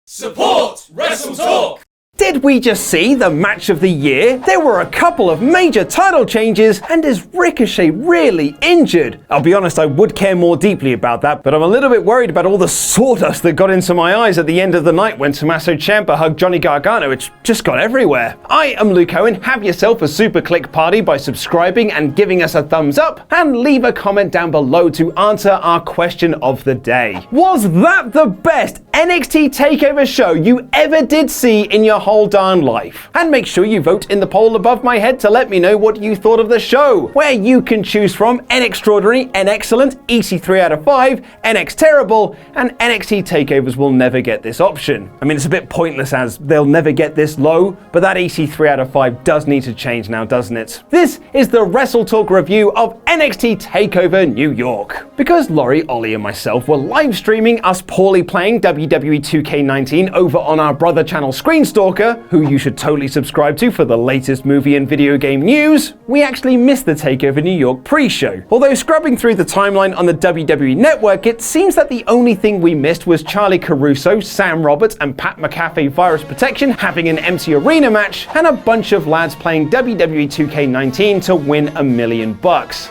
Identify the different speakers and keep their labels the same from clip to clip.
Speaker 1: Support WrestleTalk!
Speaker 2: Did we just see the match of the year? There were a couple of major title changes, and is Ricochet really injured? I'll be honest, I would care more deeply about that, but I'm a little bit worried about all the sawdust that got into my eyes at the end of the night when Tommaso Ciampa hugged Johnny Gargano. It just got everywhere. I am Luke Owen. Have yourself a super click party by subscribing and giving us a thumbs up, and leave a comment down below to answer our question of the day. Was that the best NXT TakeOver show you ever did see in your whole darn life? And make sure you vote in the poll above my head to let me know what you thought of the show, where you can choose from N Extraordinary, N Excellent, EC 3 out of 5, NX Terrible, and NXT TakeOvers will never get this option. I mean, it's a bit pointless as they'll never get this low, but that EC 3 out of 5 does need to change now, doesn't it? This is the WrestleTalk review of NXT TakeOver New York. Because Laurie, Ollie, and myself were live streaming us poorly playing WWE 2K19 over on our brother channel Screenstalker, who you should totally subscribe to for the latest movie and video game news, we actually missed the TakeOver New York pre-show. Although scrubbing through the timeline on the WWE Network, it seems that the only thing we missed was Charlie Caruso, Sam Roberts, and Pat McAfee Virus Protection having an empty arena match, and a bunch of lads playing WWE 2K19 to win $1 million.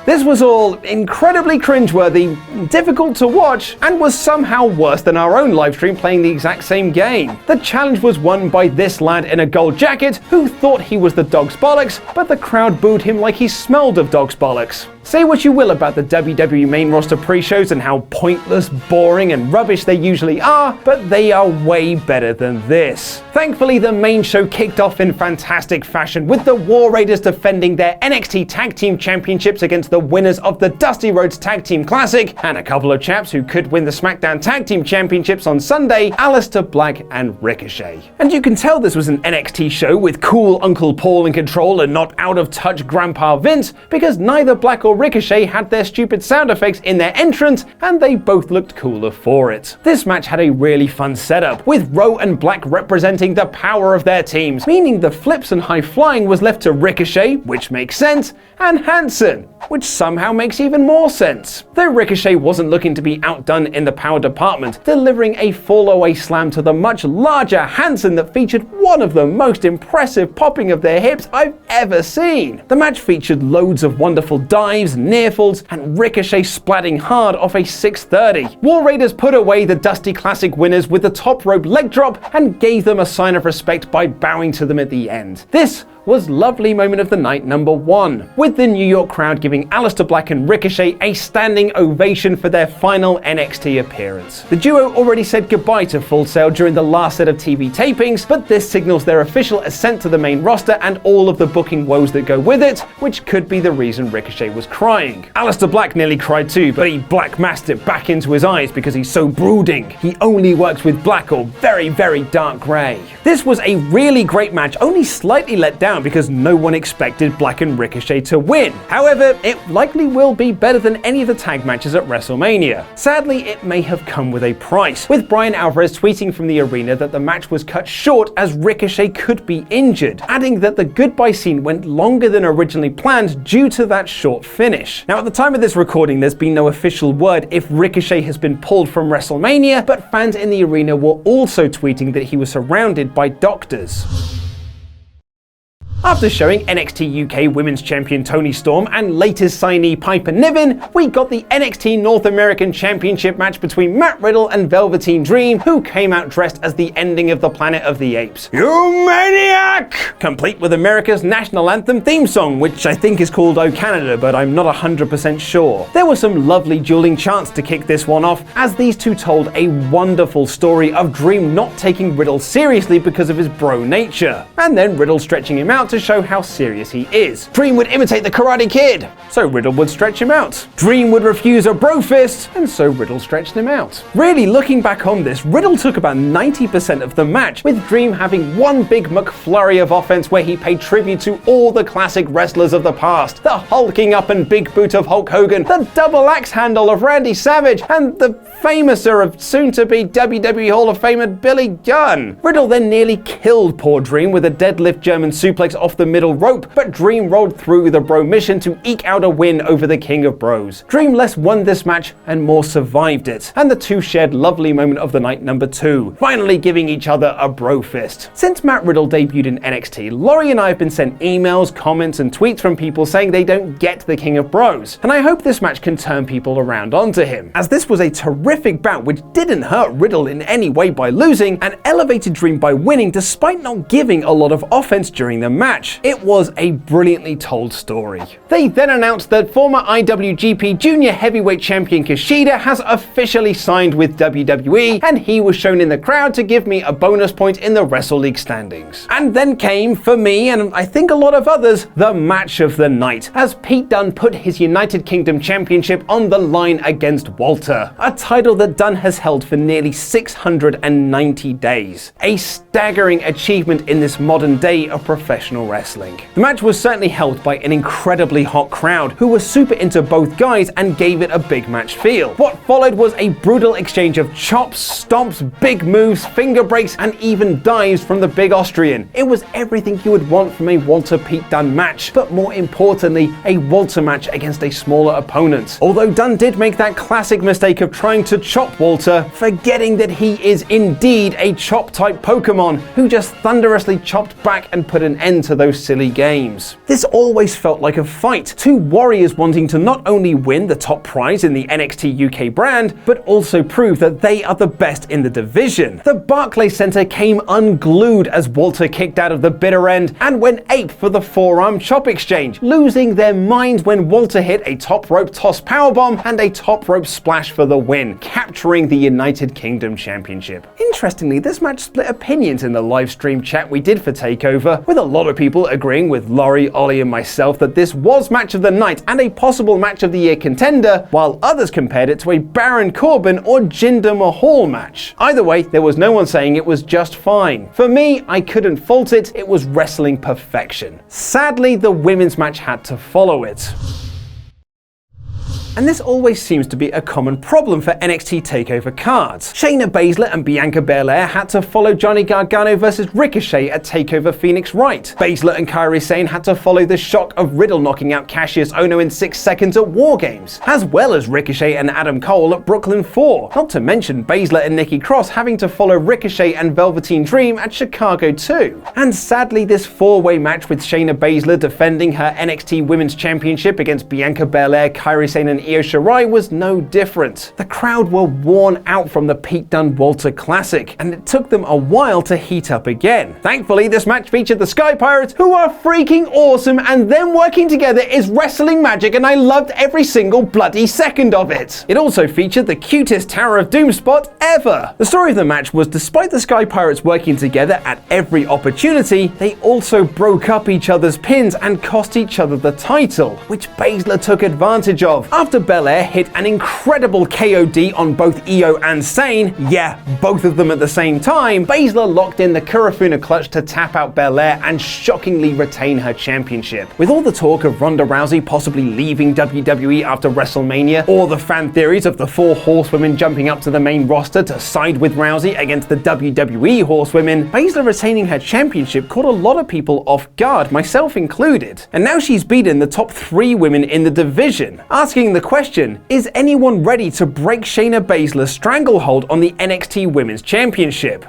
Speaker 2: This was all incredibly cringeworthy, difficult to watch, and was somehow worse than our own livestream playing the exact same game. The challenge was won by this lad in a gold jacket who thought he was the dog's bollocks, but the crowd booed him like he smelled of dog's bollocks. Say what you will about the WWE main roster pre-shows and how pointless, boring, and rubbish they usually are, but they are way better than this. Thankfully, the main show kicked off in fantastic fashion, with the War Raiders defending their NXT Tag Team Championships against the winners of the Dusty Rhodes Tag Team Classic, and a couple of chaps who could win the SmackDown Tag Team Championships on Sunday, Aleister Black and Ricochet. And you can tell this was an NXT show with cool Uncle Paul in control and not out-of-touch Grandpa Vince, because neither Black or Ricochet had their stupid sound effects in their entrance, and they both looked cooler for it. This match had a really fun setup, with Rowe and Black representing the power of their teams, meaning the flips and high flying was left to Ricochet, which makes sense, and Hanson, which somehow makes even more sense. Though Ricochet wasn't looking to be outdone in the power department, delivering a fall-away slam to the much larger Hanson that featured one of the most impressive popping of their hips I've ever seen. The match featured loads of wonderful dives, near falls, and Ricochet splatting hard off a 630. War Raiders put away the Dusty Classic winners with the top rope leg drop and gave them a sign of respect by bowing to them at the end. This was lovely moment of the night number 1, with the New York crowd giving Aleister Black and Ricochet a standing ovation for their final NXT appearance. The duo already said goodbye to Full Sail during the last set of TV tapings, but this signals their official ascent to the main roster and all of the booking woes that go with it, which could be the reason Ricochet was crying. Aleister Black nearly cried too, but he black masked it back into his eyes because he's so brooding. He only works with black or very, very dark grey. This was a really great match, only slightly let down because no one expected Black and Ricochet to win. However, it likely will be better than any of the tag matches at WrestleMania. Sadly, it may have come with a price, with Brian Alvarez tweeting from the arena that the match was cut short as Ricochet could be injured, adding that the goodbye scene went longer than originally planned due to that short finish. Now, at the time of this recording, there's been no official word if Ricochet has been pulled from WrestleMania, but fans in the arena were also tweeting that he was surrounded by doctors. After showing NXT UK Women's Champion Toni Storm and latest signee Piper Niven, we got the NXT North American Championship match between Matt Riddle and Velveteen Dream, who came out dressed as the ending of the Planet of the Apes. You maniac! Complete with America's national anthem theme song, which I think is called Oh Canada, but I'm not 100% sure. There were some lovely dueling chants to kick this one off, as these two told a wonderful story of Dream not taking Riddle seriously because of his bro nature, and then Riddle stretching him out to show how serious he is. Dream would imitate the Karate Kid, so Riddle would stretch him out. Dream would refuse a bro fist, and so Riddle stretched him out. Really, looking back on this, Riddle took about 90% of the match, with Dream having one big McFlurry of offense where he paid tribute to all the classic wrestlers of the past. The hulking up and big boot of Hulk Hogan, the double axe handle of Randy Savage, and the famouser of soon-to-be WWE Hall of Famer Billy Gunn. Riddle then nearly killed poor Dream with a deadlift German suplex off the middle rope, but Dream rolled through the Bro mission to eke out a win over the King of Bros. Dreamless won this match and more survived it, and the two shared lovely moment of the night number 2, finally giving each other a bro fist. Since Matt Riddle debuted in NXT, Laurie and I have been sent emails, comments and tweets from people saying they don't get the King of Bros, and I hope this match can turn people around onto him, as this was a terrific bout which didn't hurt Riddle in any way by losing, and elevated Dream by winning despite not giving a lot of offense during the match. It was a brilliantly told story. They then announced that former IWGP Junior Heavyweight Champion Kushida has officially signed with WWE, and he was shown in the crowd to give me a bonus point in the Wrestle League standings. And then came, for me and I think a lot of others, the match of the night, as Pete Dunne put his United Kingdom Championship on the line against Walter, a title that Dunne has held for nearly 690 days. A staggering achievement in this modern day of professional wrestling. The match was certainly held by an incredibly hot crowd who were super into both guys and gave it a big match feel. What followed was a brutal exchange of chops, stomps, big moves, finger breaks and even dives from the big Austrian. It was everything you would want from a Walter-Pete Dunne match, but more importantly, a Walter match against a smaller opponent. Although Dunne did make that classic mistake of trying to chop Walter, forgetting that he is indeed a chop-type Pokemon who just thunderously chopped back and put an end to those silly games. This always felt like a fight, two warriors wanting to not only win the top prize in the NXT UK brand, but also prove that they are the best in the division. The Barclays Center came unglued as Walter kicked out of the bitter end and went ape for the forearm chop exchange, losing their minds when Walter hit a top rope toss powerbomb and a top rope splash for the win, capturing the United Kingdom Championship. Interestingly, this match split opinions in the live stream chat we did for TakeOver, with a lot of people agreeing with Laurie, Ollie and myself that this was match of the night and a possible match of the year contender, while others compared it to a Baron Corbin or Jinder Mahal match. Either way, there was no one saying it was just fine. For me, I couldn't fault it, it was wrestling perfection. Sadly, the women's match had to follow it. And this always seems to be a common problem for NXT TakeOver cards. Shayna Baszler and Bianca BelAir had to follow Johnny Gargano vs Ricochet at TakeOver Phoenix Wright. Baszler and Kairi Sane had to follow the shock of Riddle knocking out Cassius Ohno in 6 seconds at War Games, as well as Ricochet and Adam Cole at Brooklyn 4. Not to mention Baszler and Nikki Cross having to follow Ricochet and Velveteen Dream at Chicago 2. And sadly, this 4-way match with Shayna Baszler defending her NXT Women's Championship against Bianca BelAir, Kairi Sane and Io Shirai was no different. The crowd were worn out from the Pete Dunne Walter Classic, and it took them a while to heat up again. Thankfully, this match featured the Sky Pirates, who are freaking awesome, and them working together is wrestling magic, and I loved every single bloody second of it. It also featured the cutest Tower of Doom spot ever. The story of the match was, despite the Sky Pirates working together at every opportunity, they also broke up each other's pins and cost each other the title, which Baszler took advantage of. After BelAir hit an incredible KOD on both Io and Sane, yeah, both of them at the same time, Baszler locked in the Kurafuna clutch to tap out BelAir and shockingly retain her championship. With all the talk of Ronda Rousey possibly leaving WWE after WrestleMania, or the fan theories of the 4 horsewomen jumping up to the main roster to side with Rousey against the WWE horsewomen, Baszler retaining her championship caught a lot of people off guard, myself included. And now she's beaten the top 3 women in the division. Asking the question, is anyone ready to break Shayna Baszler's stranglehold on the NXT Women's Championship?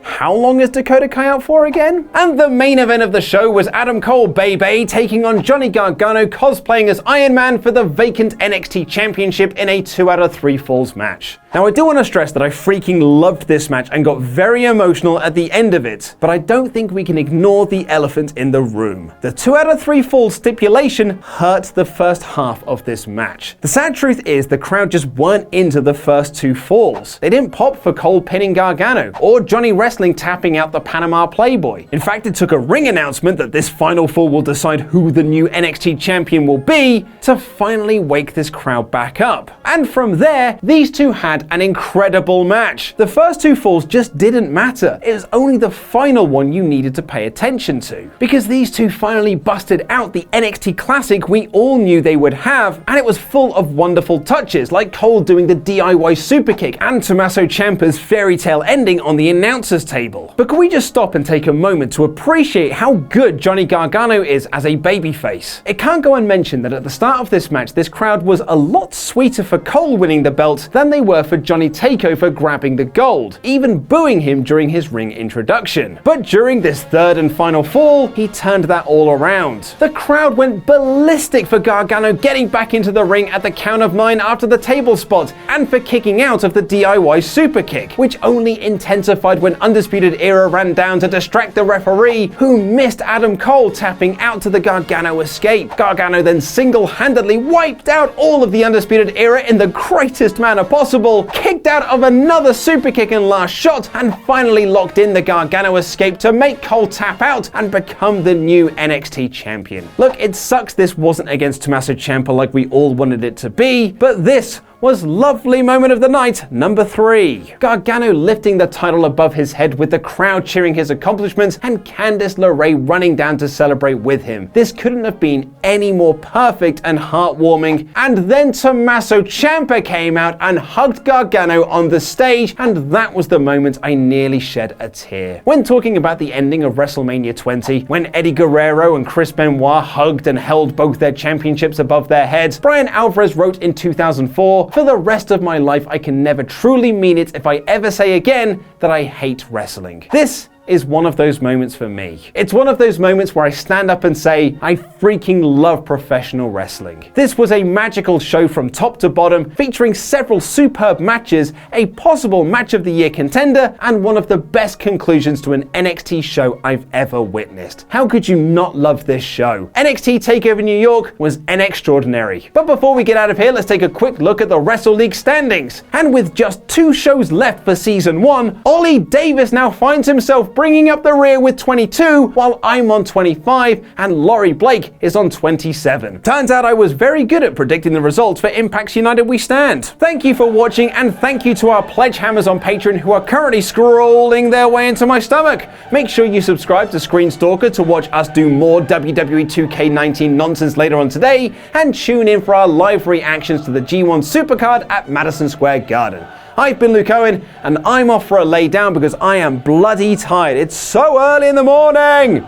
Speaker 2: How long is Dakota Kai out for again? And the main event of the show was Adam Cole Bay taking on Johnny Gargano cosplaying as Iron Man for the vacant NXT Championship in a 2 out of 3 falls match. Now I do want to stress that I freaking loved this match and got very emotional at the end of it, but I don't think we can ignore the elephant in the room. The 2 out of 3 falls stipulation hurt the first half of this match. The sad truth is the crowd just weren't into the first 2 falls. They didn't pop for Cole pinning Gargano, or Johnny Wrestling tapping out the Panama Playboy. In fact, it took a ring announcement that this final fall will decide who the new NXT champion will be to finally wake this crowd back up. And from there, these two had an incredible match. The first 2 falls just didn't matter. It was only the final one you needed to pay attention to, because these two finally busted out the NXT Classic we all knew they would have, and it was full of wonderful touches like Cole doing the DIY superkick and Tommaso Ciampa's fairy tale ending on the announcer's table. But can we just stop and take a moment to appreciate how good Johnny Gargano is as a babyface? It can't go unmentioned that at the start of this match, this crowd was a lot sweeter for Cole winning the belt than they were for Johnny TakeOver grabbing the gold, even booing him during his ring introduction. But during this third and final fall, he turned that all around. The crowd went ballistic for Gargano getting back into the ring at the count of 9 after the table spot, and for kicking out of the DIY super kick, which only intensified when Undisputed Era ran down to distract the referee, who missed Adam Cole tapping out to the Gargano escape. Gargano then single-handedly wiped out all of the Undisputed Era in the greatest manner possible, kicked out of another super kick and last shot, and finally locked in the Gargano escape to make Cole tap out and become the new NXT champion. Look, it sucks this wasn't against Tommaso Ciampa like we all wanted it to be, but this was lovely moment of the night number 3. Gargano lifting the title above his head with the crowd cheering his accomplishments and Candice LeRae running down to celebrate with him. This couldn't have been any more perfect and heartwarming. And then Tommaso Ciampa came out and hugged Gargano on the stage, and that was the moment I nearly shed a tear. When talking about the ending of WrestleMania 20, when Eddie Guerrero and Chris Benoit hugged and held both their championships above their heads, Brian Alvarez wrote in 2004, "For the rest of my life, I can never truly mean it if I ever say again that I hate wrestling." This is one of those moments for me. It's one of those moments where I stand up and say, I freaking love professional wrestling. This was a magical show from top to bottom, featuring several superb matches, a possible match of the year contender, and one of the best conclusions to an NXT show I've ever witnessed. How could you not love this show? NXT TakeOver New York was extraordinary. But before we get out of here, let's take a quick look at the Wrestle League standings. And with just 2 shows left for season 1, Ollie Davis now finds himself bringing up the rear with 22, while I'm on 25 and Laurie Blake is on 27. Turns out I was very good at predicting the results for Impact's United We Stand. Thank you for watching, and thank you to our pledge hammers on Patreon who are currently scrolling their way into my stomach. Make sure you subscribe to Screen Stalker to watch us do more WWE 2K19 nonsense later on today, and tune in for our live reactions to the G1 Supercard at Madison Square Garden. I've been Luke Owen, and I'm off for a lay down because I am bloody tired. It's so early in the morning!